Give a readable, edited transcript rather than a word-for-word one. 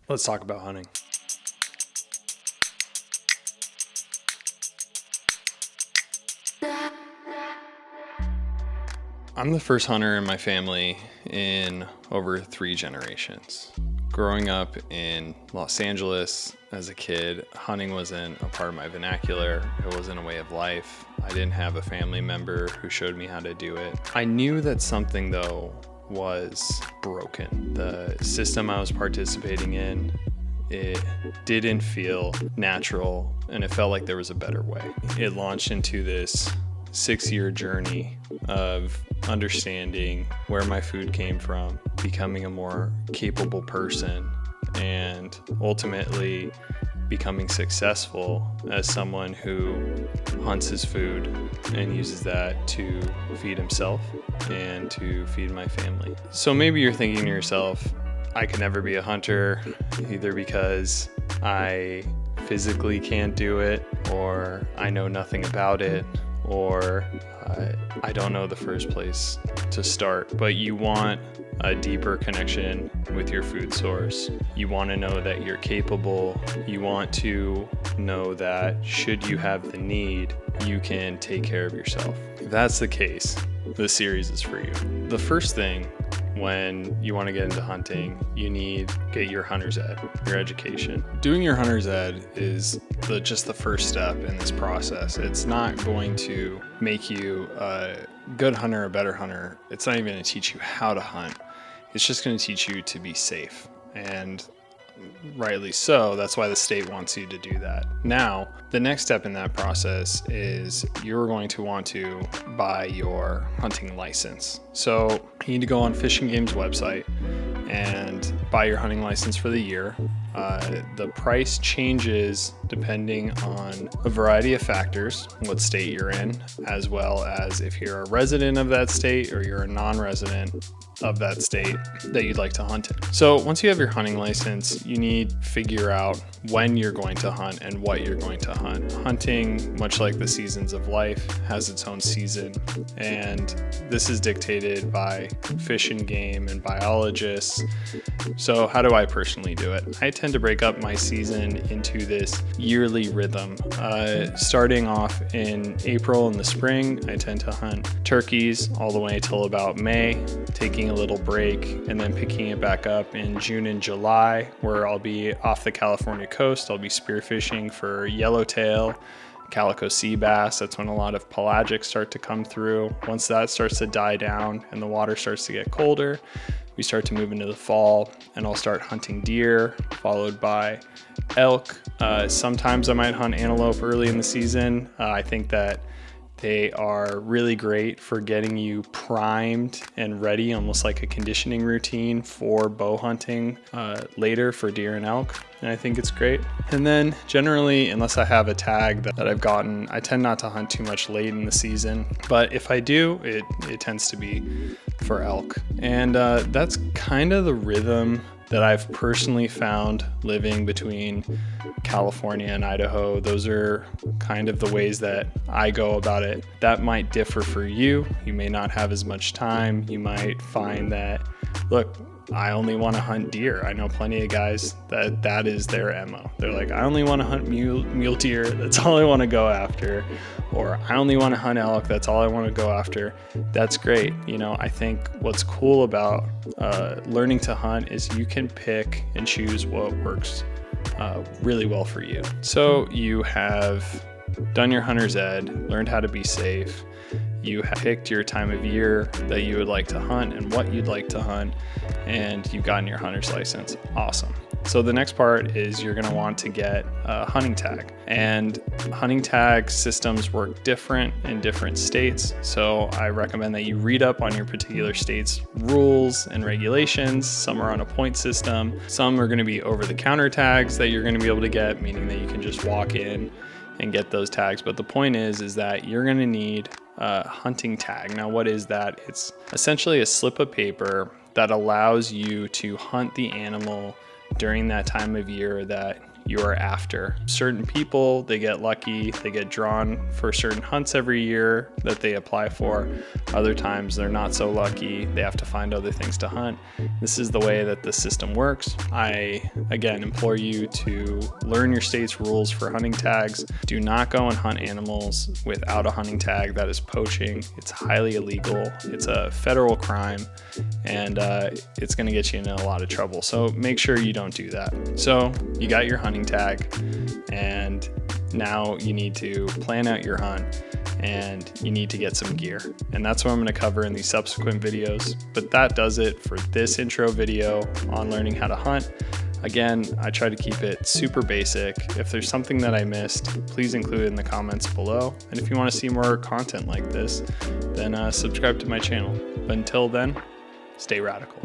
Let's talk about hunting. I'm the first hunter in my family in over 3 generations. Growing up in Los Angeles as a kid, hunting wasn't a part of my vernacular. It wasn't a way of life. I didn't have a family member who showed me how to do it. I knew that something, though, was broken. The system I was participating in, it didn't feel natural, and it felt like there was a better way. It launched into this 6-year journey of understanding where my food came from, becoming a more capable person, and ultimately becoming successful as someone who hunts his food and uses that to feed himself and to feed my family. So maybe you're thinking to yourself, I could never be a hunter, either because I physically can't do it, or I know nothing about it, or I don't know the first place to start. But you want a deeper connection with your food source. You want to know that you're capable. You want to know that should you have the need, you can take care of yourself. If that's the case, this series is for you. The first thing when you want to get into hunting, you get your hunter's ed, your education. Doing your hunter's ed is just the first step in this process. It's not going to make you a good hunter, a better hunter. It's not even going to teach you how to hunt. It's just going to teach you to be safe. And rightly so, that's why the state wants you to do that. Now, the next step in that process is you're going to want to buy your hunting license. So you need to go on Fish and Game's website and buy your hunting license for the year. The price changes depending on a variety of factors, what state you're in, as well as if you're a resident of that state or you're a non-resident of that state that you'd like to hunt in. So once you have your hunting license, you need to figure out when you're going to hunt and what you're going to hunt. Hunting, much like the seasons of life, has its own season, and this is dictated by Fish and Game and biologists. So how do I personally do it? I tend to break up my season into this yearly rhythm. Starting off in April in the spring, I tend to hunt turkeys all the way till about May, taking a little break and then picking it back up in June and July, where I'll be off the California coast. I'll be spearfishing for yellowtail, calico sea bass. That's when a lot of pelagics start to come through. Once that starts to die down and the water starts to get colder, we start to move into the fall, and I'll start hunting deer, followed by elk. Sometimes I might hunt antelope early in the season. I think that they are really great for getting you primed and ready, almost like a conditioning routine for bow hunting later for deer and elk. And I think it's great. And then generally, unless I have a tag that I've gotten, I tend not to hunt too much late in the season. But if I do, it tends to be for elk. And that's kind of the rhythm that I've personally found living between California and Idaho. Those are kind of the ways that I go about it. That might differ for you. You may not have as much time. You might find that, look, I only want to hunt deer. I know plenty of guys that is their MO. They're like, I only want to hunt mule deer. That's all I want to go after. Or I only want to hunt elk. That's all I want to go after. That's great. I think what's cool about learning to hunt is you can pick and choose what works really well for you. So you have done your hunter's ed, learned how to be safe. You have picked your time of year that you would like to hunt and what you'd like to hunt, and you've gotten your hunter's license. Awesome. So the next part is you're going to want to get a hunting tag, and hunting tag systems work different in different states. So I recommend that you read up on your particular state's rules and regulations. Some are on a point system. Some are going to be over-the-counter tags that you're going to be able to get, meaning that you can just walk in and get those tags. But the point is that you're going to need a hunting tag. Now, what is that? It's essentially a slip of paper that allows you to hunt the animal during that time of year that you are after. Certain people, they get lucky, they get drawn for certain hunts every year that they apply for. Other times they're not so lucky, they have to find other things to hunt. This is the way that the system works. I, again, implore you to learn your state's rules for hunting tags. Do not go and hunt animals without a hunting tag. That is poaching. It's highly illegal. It's a federal crime, and it's going to get you in a lot of trouble. So make sure you don't do that. So you got your hunting tag, and now you need to plan out your hunt, and you need to get some gear. And that's what I'm going to cover in these subsequent videos. But that does it for this intro video on learning how to hunt. Again, I try to keep it super basic. If there's something that I missed, please include it in the comments below. And if you want to see more content like this, then subscribe to my channel. But until then, stay radical.